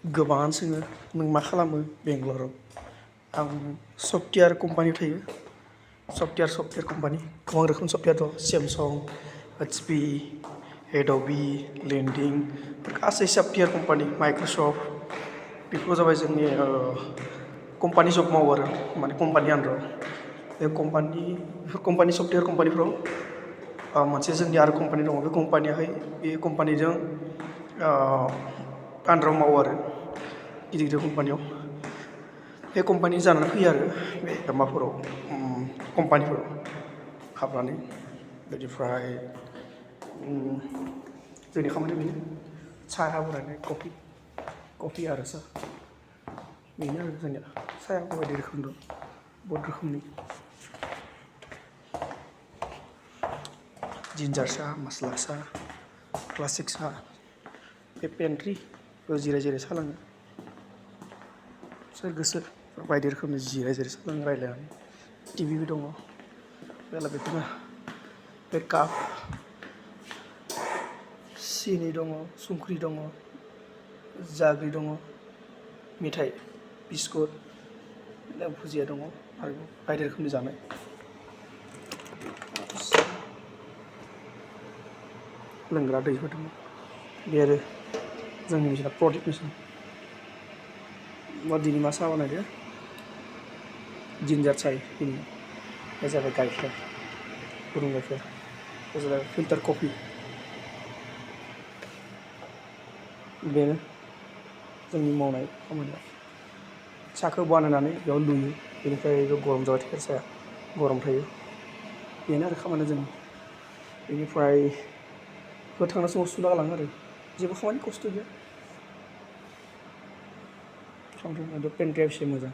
Gwban सोङो नों मा खालामो बेंगलराव आं सफ्टवेयार कम्पानियाव थायो सफ्टवेयार कम्पानि गोबां रोखोम सफ्टवेयार दं सेमसं HP एडबि लेन्डिं गासै सफ्टवेयार कम्पानि माइक्रसफ्ट बेफोर जाबाय जोंनि कम्पानि जब मावो आरो माने कम्पानि आन्दाराव बे कम्पानि सफ्टवेयार कम्पानिफ्राव मोनसे जोंनि आरो कम्पानि दङ बे कम्पानियाहाय बे कम्पानिजों आन्दाराव मावो आरो गिदिर गिदिर कम्पानियाव बे कम्पानि जानानै फैयो आरो बे माबाफोराव कम्पानिफोराव हाबनानै बेनिफ्राय जोंनि खामानिया बेनो साहा बनायनाय कफि आरो साहा बेनो आरो जोंनिया साहाया बायदि रोखोम दं बहुद रोखोमनि जिन्जार साहा मस्ला साहा क्लासिक साहा बे पेन्ट्रि जिराय जिराय साहा लोङो सोर गोसो बायदि रोखोमनि जिराय जिराय साहा लोङो रायज्लायनानै टिभिबो दङ बेला बेखौनो बे काप सिनि दङ संख्रि दङ जाग्रि दङ मेथाइ बिस्कुट भुजिया दङ आरो बायदि रोखोमनि जानाय लोंग्रा दैफोर दङ बे आरो जोंनि मेसिना प्रडिक्ट मेसिन दिनै मा साहा बानायदो जिन्जार चाय दिनै बे जाबाय गाइखेर गुदुं गाइखेर बे जाबाय फिल्टार कफि बेनो जोंनि मावनाय खामानिया साहाखौ बानायनानै बेयाव लुयो बेनिफ्राय गरम जाबाय थायो साहाया गरम थायो बेनो आरो खामानिया जों बेनिफ्राय थांनाय समाव सुना गालाङो आरो जेबो खामानि खस्थ' गैया खालामदों पेन्ट्रिया एसे मोजां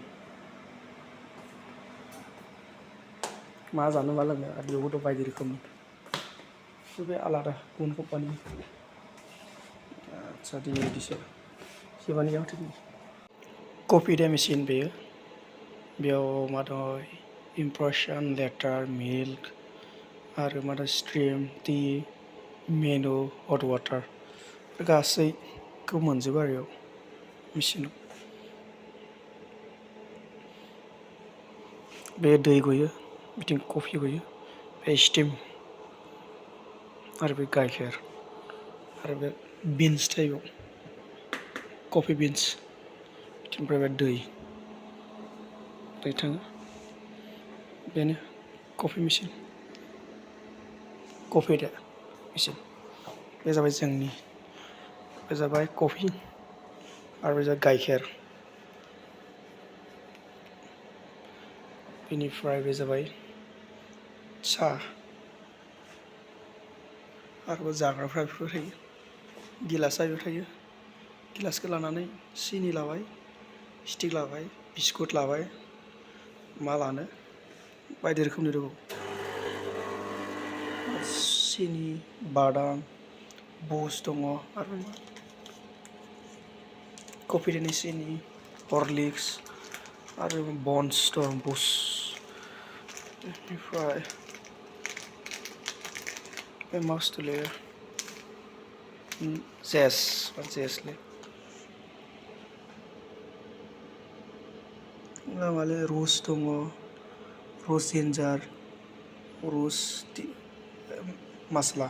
मा जानो मा लोंनो आरो बेयावबोथ' बायदि रोखोमनि बे आलादा गुबुन कम्पानि आदसा दिनै बिदिसो जेबानो गैया माथो कफि दे मेसिन बेयो बेयाव मा दङ इमप्रेसन लेटार मिल्क आरो मा दं स्ट्रिम टि मेनु हट वाटार गासैखौ मोनजोबो आरो बेयाव मेसिनाव बे दै गयो बिथिं कफि गयो बे स्टिम आरो बे गाइखेर आरो बे बिन्स थायो कफि बिन्स बिथिंनिफ्राय बे दै थाङो बेनो कफि मेसिन कफि दे मेसिन बे जाबाय जोंनि बे जाबाय कफि आरो बे जाबाय गाइखेर बेनिफ्राय बे जाबाय साहा आरोबाव जाग्राफ्रा बेफोर थायो गिलासा बेयाव थायो गिलासखौ लानानै सिनि लाबाय स्टिक लाबाय बिस्कुट लाबाय मा लानो बायदि रोखोमनि दङ सिनि बादाम बुस दङ आरो कफि देनि सिनि हरलिक्स आरो बन्स दं बुस बेनिफ्राय बे मासथुले जेसले माले रस दङ रस जिन्जार रस मस्ला